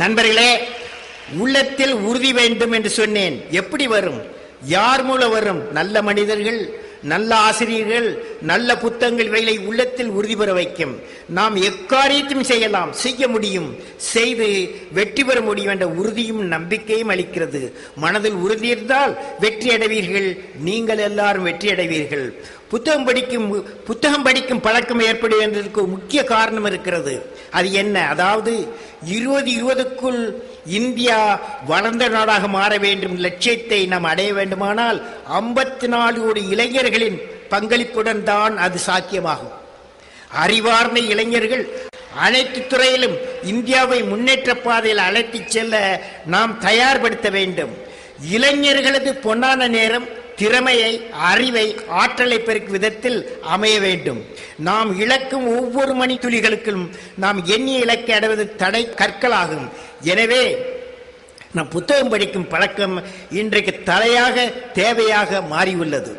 நண்பர்களே, உள்ளத்தில் உறுதி வேண்டும் என்று சொன்னேன். எப்படி வரும்? யார் மூலம் வரும்? நல்ல மனிதர்கள், நல்ல ஆசிரியர்கள், நல்ல புத்தகங்கள் இவைகளை உள்ளத்தில் உறுதி பெற வைக்கும். நாம் எக்காரியத்தையும் செய்யலாம், செய்ய முடியும், செய்து வெற்றி பெற முடியும் என்ற உறுதியும் நம்பிக்கையும் அளிக்கிறது. மனதில் உறுதி இருந்தால் வெற்றி அடைவீர்கள். நீங்கள் எல்லாரும் வெற்றி அடைவீர்கள். புத்தகம் படிக்கும் பழக்கம் ஏற்படுவதற்கு முக்கிய காரணம் இருக்கிறது. அது என்ன? அதாவது 2020க்குள் இந்தியா வளர்ந்த நாடாக மாற வேண்டும் லட்சியத்தை நாம் அடைய வேண்டுமானால் 54 கோடி இளைஞர்களின் பங்களிப்புடன் தான் அது சாத்தியமாகும். அறிவார்ந்த இளைஞர்கள் அனைத்து துறையிலும் இந்தியாவை முன்னேற்ற பாதையில் அழைத்துச் செல்ல நாம் தயார்படுத்த வேண்டும். இளைஞர்களது பொன்னான நேரம் திறமையை, அறிவை, ஆற்றலை பெருக்கும் விதத்தில் அமைய வேண்டும். நாம் இழக்கும் ஒவ்வொரு மணித்துளிகளுக்கும் நாம் எண்ணிய இலக்கை அடைவது தடை கற்களாகும். எனவே நம் புத்தகம் படிக்கும் பழக்கம் இன்றைக்கு தேவையாக மாறியுள்ளது.